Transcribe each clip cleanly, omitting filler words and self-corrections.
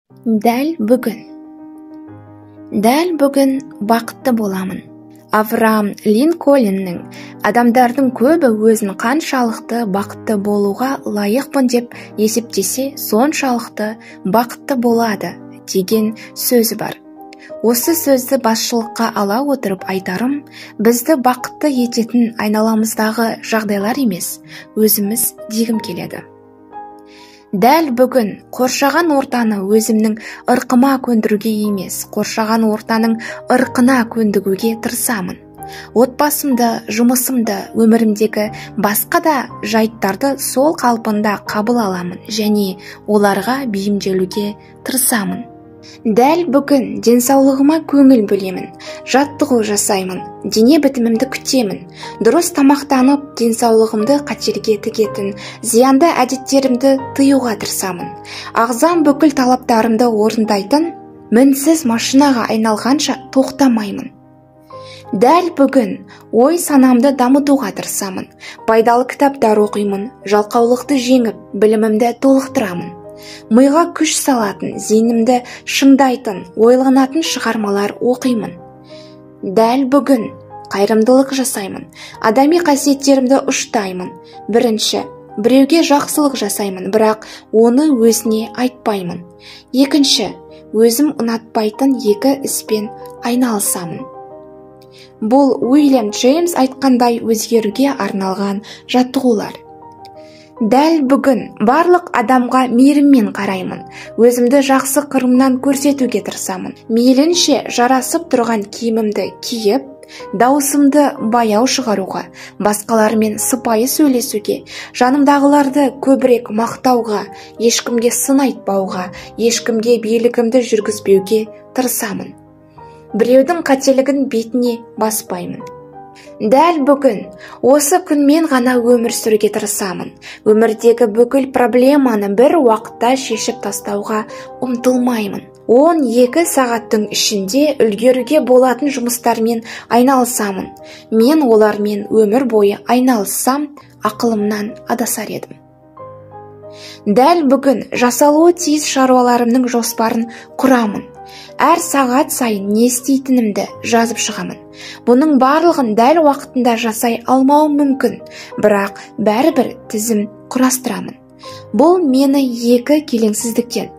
Дәл бүгін бақытты боламын. Авраам Линкольннің адамдардың көбі өзін қаншалықты бақытты болуға лайықпын деп есептесе, соншалықты бақытты болады деген сөзі бар. Осы сөзді басшылыққа ала отырып айтарым, бізді бақытты ететін айналамыздағы жағдайлар емес, өзіміз дегім келеді. Дәл бүгін қоршаған ортаны өзімнің ырқыма көндіруге емес, қоршаған ортаның ырқына көндігуге тырысамын. Отбасымды, жұмысымды, өмірімдегі басқа да жайттарды сол қалпында қабыл аламын және оларға бейімделуге тырысамын. Дәл бүгін денсаулығыма көңіл бөлемін, жаттығу жасаймын, дене бітімімді күтемін, дұрыс тамақтанып, денсаулығымды қатерге тігетін зиянды әдеттерімді тыюға тырысамын. Ағзам бүкіл талаптарымды орындайтын мінсіз машинаға айналғанша тоқтамаймын. Дәл бүгін ой санамды дамытуға тырысамын, пайдалы кітаптар оқимын, жалқаулықты жеңіп, білімімді толықтырамын. Миға күш салатын, зейінімді шыңдайтын, ойланатын шығармалар оқимын. Дәл бүгін қайырымдылық жасаймын, адами қасиеттерімді ұштаймын. Бірінші, біреуге жақсылық жасаймын, бірақ оны өзіне айтпаймын. Екінші, өзім ұнатпайтын екі іспен айналысамын. Бұл Уильям Джеймс айтқандай өзгеруге арналған жаттығулар. Дәл бүгін барлық адамға мейіріммен қараймын, өзімді жақсы қырымнан көрсетуге тырысамын. Мейлінше жарасып тұрған киімімді киіп, даусымды баяу шығаруға, басқалармен сыпайы сөйлесуге, жанымдағыларды көбірек мақтауға, ешкімге сын айтпауға, ешкімге билігімді жүргізбеуге тырысамын. Біреудің қателігін бетіне баспаймын. Дәл бүгін осы күнмен ғана өмір сүруге тырысамын. Өмірдегі бүкіл проблеманы бір уақытта шешіп тастауға ұмтылмаймын. 12 сағаттың ішінде үлгеруге болатын жұмыстармен айналысамын. Мен олармен өмір бойы айналыссам, ақылымнан адасар едім. Дәл бүгін жасалуы тиіс шаруаларымның жоспарын құрамын. Әр сағат сайын не істейтінімді жазып шығамын. Бұның барлығын дәл уақытында жасай алмауым мүмкін, бірақ бәрібір тізім құрастырамын. Бұл мені екі келеңсіздіктен,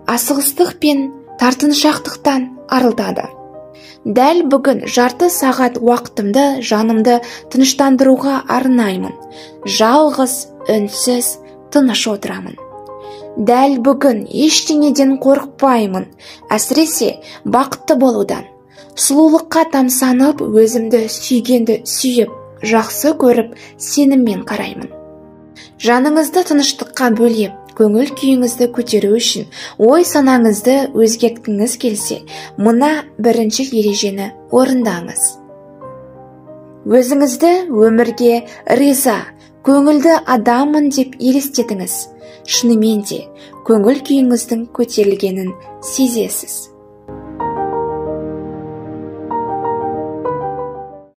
асығыстық пен тартыншақтықтан арылтады. Дәл бүгін жарты сағат уақытымды жанымды тыныштандыруға арнаймын. Жалғыз, үнсіз, тыныш отырамын. Дәл бүгін ештеңеден қорықпаймын, әсіресе бақытты болудан. Сұлулыққа тамсанып, өзімді сүйгенді сүйіп, жақсы көріп, сеніммен қараймын. Жаныңызды тыныштыққа бөлеп, көңіл күйіңізді көтеру үшін ой санаңызды өзгерткіңіз келсе, мына бірінші ережені орындаңыз. Өзіңізді өмірге риза, көңілді адаммын деп елестетіңіз. Шынымен де көңіл күйіңіздің көтерілгенін сезесіз.